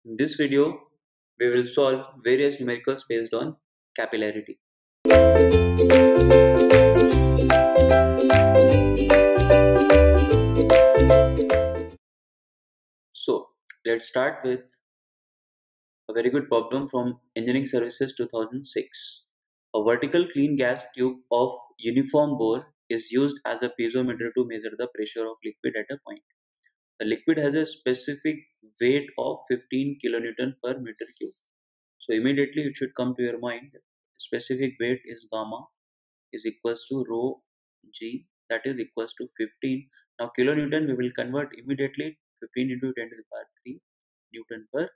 In this video, we will solve various numericals based on capillarity. So, let's start with a very good problem from Engineering Services 2006. A vertical clean gas tube of uniform bore is used as a piezometer to measure the pressure of liquid at a point. The liquid has a specific weight of 15 kilonewton per meter cube. So immediately it should come to your mind, specific weight is gamma is equals to rho g, that is equals to 15. Now kilonewton we will convert immediately, 15 into 10 to the power 3 Newton per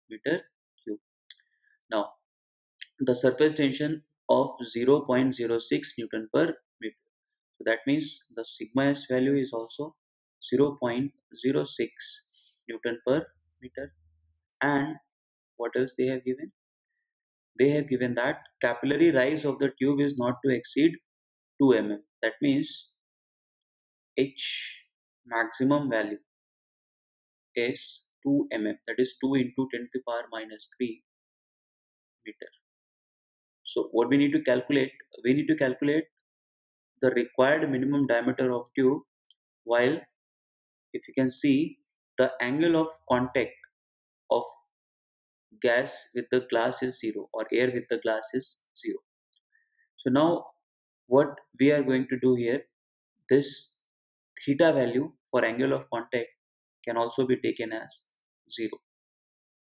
meter cube. Now the surface tension of 0.06 Newton per meter. So that means the sigma s value is also 0.06 Newton per meter. And what else they have given? They have given that capillary rise of the tube is not to exceed 2 mm. That means H maximum value is 2 mm. That is 2 into 10 to the power minus 3 meter. So what we need to calculate? We need to calculate the required minimum diameter of tube, while if you can see the angle of contact of gas with the glass is 0 or air with the glass is 0. So now what we are going to do here, this theta value for angle of contact can also be taken as 0.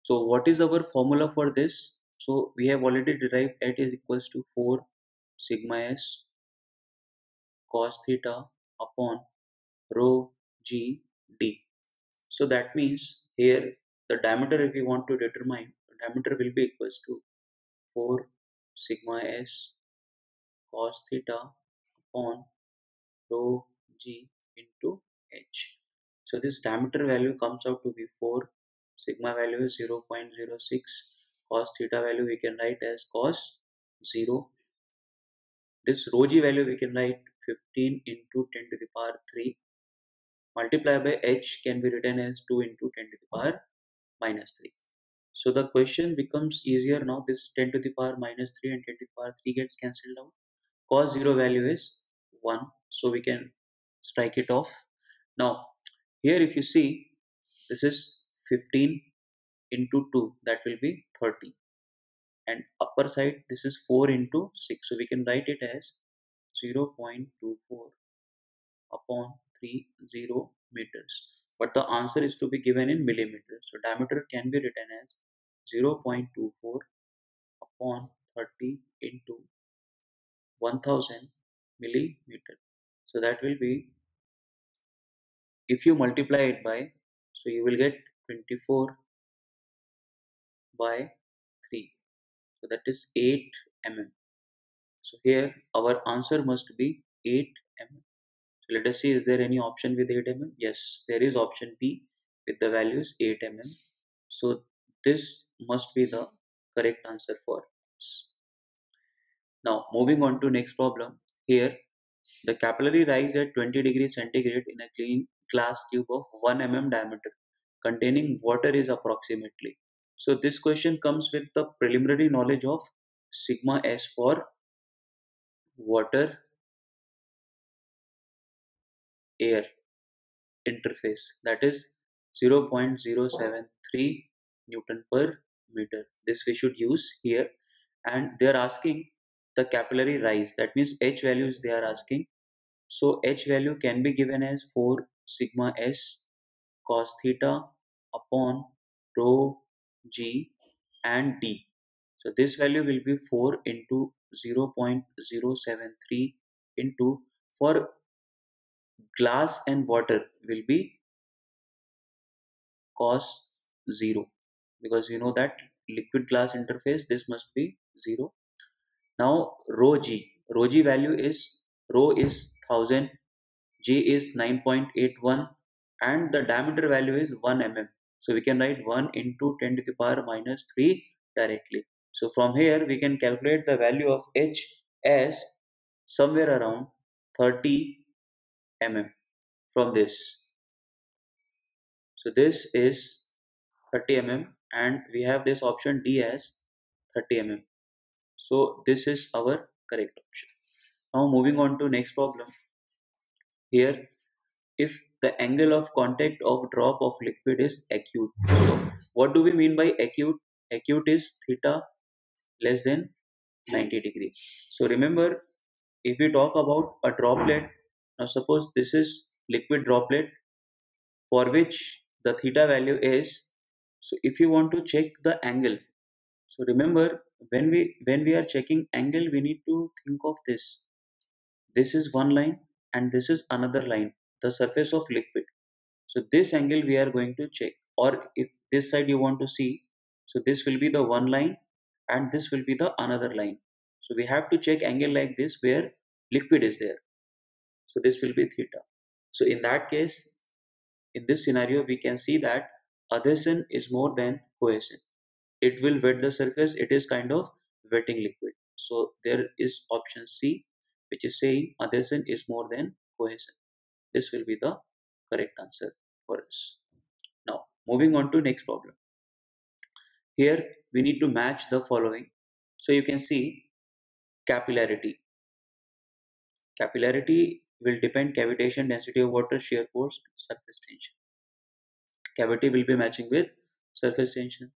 So what is our formula for this? So we have already derived at is equals to 4 sigma s cos theta upon rho g d. So that means here the diameter, if we want to determine, the diameter will be equals to 4 sigma s cos theta upon rho g into h. So this diameter value comes out to be 4, sigma value is 0.06, cos theta value we can write as cos 0. This rho g value we can write 15 into 10 to the power 3 multiplied by h can be written as 2 into 10 to the power minus 3. So the question becomes easier now. This 10 to the power minus 3 and 10 to the power 3 gets cancelled out. Cos 0 value is 1, so we can strike it off. Now here if you see, this is 15 into 2, that will be 30, and upper side this is 4 into 6, so we can write it as 0.24 upon 30 meters, but the answer is to be given in millimeters, so diameter can be written as 0.24 upon 30 into 1000 millimeter. So that will be, if you multiply it by, so you will get 24 by 3, so that is 8 mm. So here our answer must be 8 mm. So let us see, is there any option with 8 mm? Yes, there is option B with the values 8 mm. So this must be the correct answer for us. Now moving on to next problem. Here the capillary rise at 20 degrees centigrade in a clean glass tube of 1 mm diameter containing water is approximately. So this question comes with the preliminary knowledge of sigma s for water air interface, that is 0.073 Newton per meter. This we should use here, and they are asking the capillary rise, that means h values they are asking. So h value can be given as 4 sigma s cos theta upon rho g and d. So this value will be 4 into 0.073 into, for glass and water will be cos 0, because we know that liquid glass interface this must be 0. Now rho g value is, rho is 1000, g is 9.81, and the diameter value is 1 mm. So we can write 1 into 10 to the power minus 3 directly. So from here we can calculate the value of h as somewhere around 30 mm from this. So this is 30 mm and we have this option D as 30 mm. So this is our correct option. Now moving on to next problem. Here, if the angle of contact of drop of liquid is acute. So what do we mean by acute? Acute is theta less than 90 degree. So remember, if we talk about a droplet, now suppose this is liquid droplet for which the theta value is, so if you want to check the angle, so remember, when we are checking angle, we need to think of this. This is one line and this is another line, the surface of liquid. So this angle we are going to check, or if this side you want to see, so this will be the one line and this will be the another line. So we have to check angle like this where liquid is there. So this will be theta. So in that case, in this scenario, we can see that adhesion is more than cohesion. It will wet the surface. It is kind of wetting liquid. So there is option C, which is saying adhesion is more than cohesion. This will be the correct answer for us. Now, moving on to next problem. Here we need to match the following. So you can see capillarity. Capillarity will depend cavitation, density of water, shear force, surface tension. Cavity will be matching with surface tension.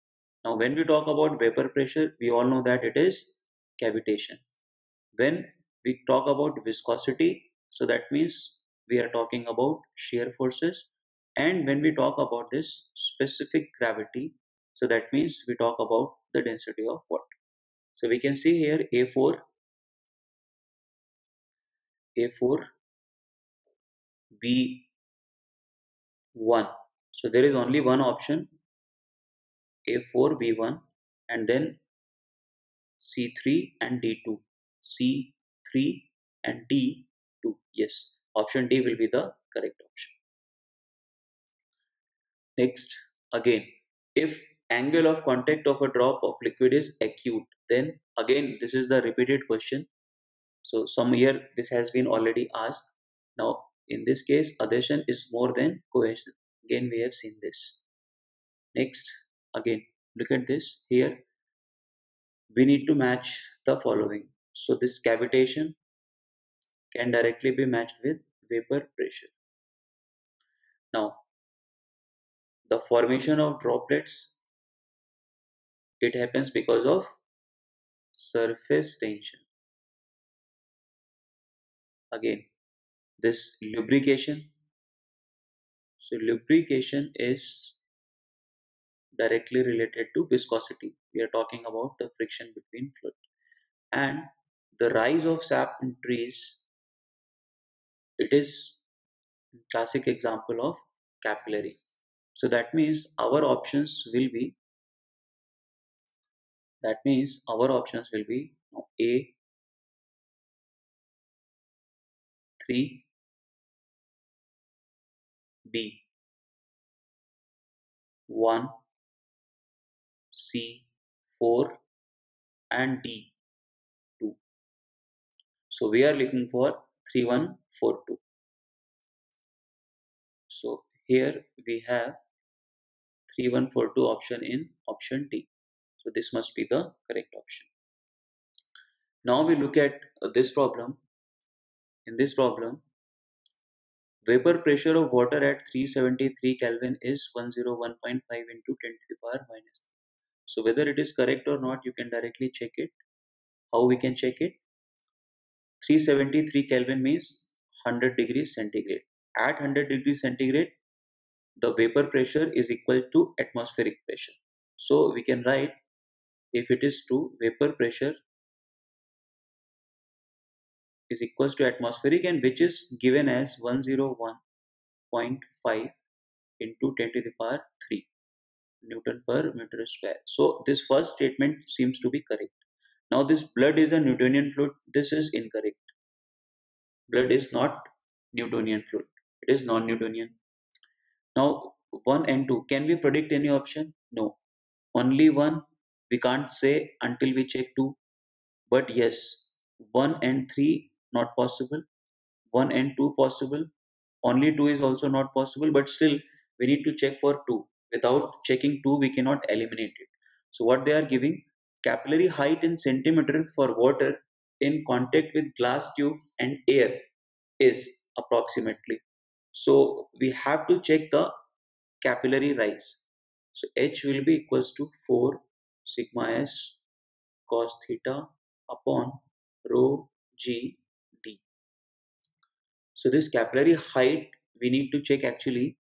Now, when we talk about vapor pressure, we all know that it is cavitation. When we talk about viscosity, so that means we are talking about shear forces. And when we talk about this specific gravity, so that means we talk about the density of water. So we can see here A4, A4, B1. So there is only one option, A4, B1, and then C3 and D2. C3 and D2. Yes, option D will be the correct option. Next, again, if angle of contact of a drop of liquid is acute, then again this is the repeated question. So some here this has been already asked. Now in this case, adhesion is more than cohesion. Again we have seen this. Next, again look at this here. We need to match the following. So this cavitation can directly be matched with vapor pressure. Now, the formation of droplets, it happens because of surface tension. Again, this lubrication. So, lubrication is directly related to viscosity. We are talking about the friction between fluid. And the rise of sap in trees, it is classic example of capillary. So that means our options will be A 3, B 1, C 4 and D 2. So we are looking for 3142. So here we have 3142 option in option D. So this must be the correct option. Now we look at this problem. In this problem, vapor pressure of water at 373 Kelvin is 101.5 into 10 to the power minus 3. So whether it is correct or not, you can directly check it. How we can check it? 373 Kelvin means 100 degrees centigrade. At 100 degrees centigrade, the vapor pressure is equal to atmospheric pressure. So we can write, if it is true, vapor pressure is equals to atmospheric, and which is given as 101.5 into 10 to the power 3 Newton per meter square. So this first statement seems to be correct. Now this blood is a Newtonian fluid. This is incorrect. Blood is not Newtonian fluid. It is non-Newtonian. Now 1 and 2. Can we predict any option? No. Only 1. We can't say until we check 2. But yes, 1 and 3 not possible. 1 and 2 possible. Only 2 is also not possible. But still we need to check for 2. without checking 2 we cannot eliminate it. So what they are giving, capillary height in centimeter for water in contact with glass tube and air is approximately. So we have to check the capillary rise. So H will be equals to 4 sigma s cos theta upon rho g d. So this capillary height we need to check actually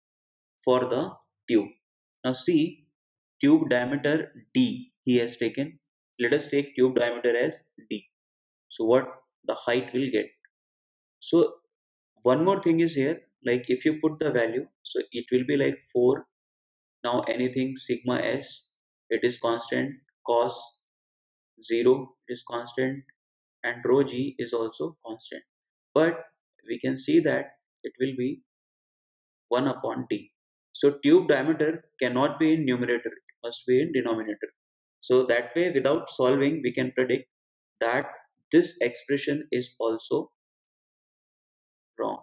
for the tube. Now see, tube diameter D he has taken. Let us take tube diameter as D. So what the height will get. So one more thing is here, like if you put the value, so it will be like 4. Now anything sigma s, it is constant, cos 0 is constant, and rho g is also constant. But we can see that it will be 1 upon d. So tube diameter cannot be in numerator, it must be in denominator. So that way without solving we can predict that this expression is also wrong.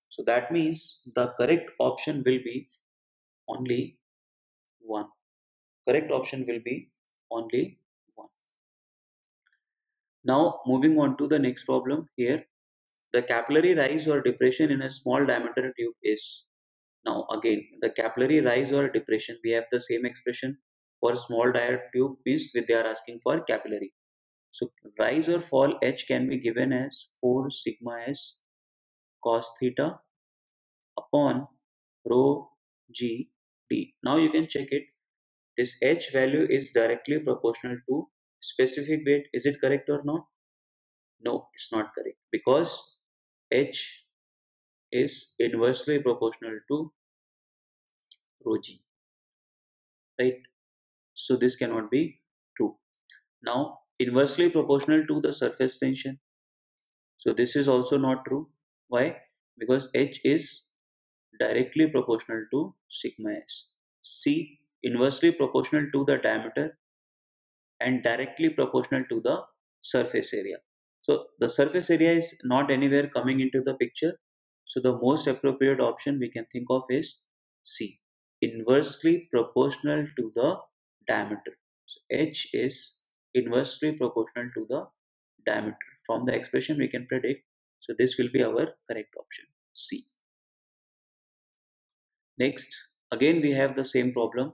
So that means the correct option will be only 1. Correct option will be only 1. Now moving on to the next problem here. The capillary rise or depression in a small diameter tube is. Now again, the capillary rise or depression, we have the same expression for small diameter tube means they are asking for capillary. So rise or fall H can be given as 4 sigma s cos theta upon rho g d. Now you can check it. This H value is directly proportional to specific weight. Is it correct or not? No, it's not correct because H is inversely proportional to rho g, right? So this cannot be true. Now inversely proportional to the surface tension. So this is also not true. Why? Because H is directly proportional to sigma s. C inversely proportional to the diameter and directly proportional to the surface area. So the surface area is not anywhere coming into the picture. So the most appropriate option we can think of is C, inversely proportional to the diameter. So H is inversely proportional to the diameter. From the expression we can predict. So this will be our correct option, C. Next, again we have the same problem,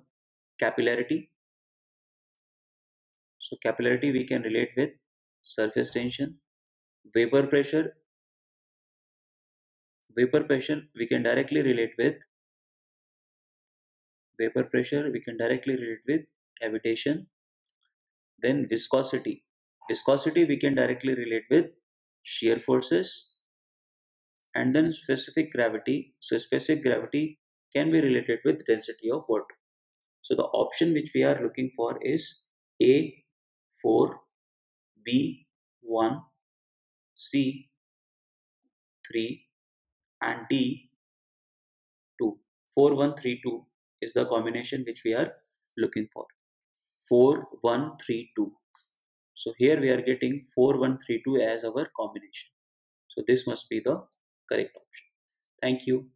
capillarity. So capillarity we can relate with surface tension, vapor pressure. Vapor pressure we can directly relate with cavitation. Then viscosity. Viscosity we can directly relate with shear forces, and then specific gravity. So specific gravity can be related with density of water. So the option which we are looking for is A 4, B 1, C 3 and D 2. 4 1 3 2 is the combination which we are looking for. 4 1 3 2. So here we are getting 4 1 3 2 as our combination. So this must be the correct option. Thank you.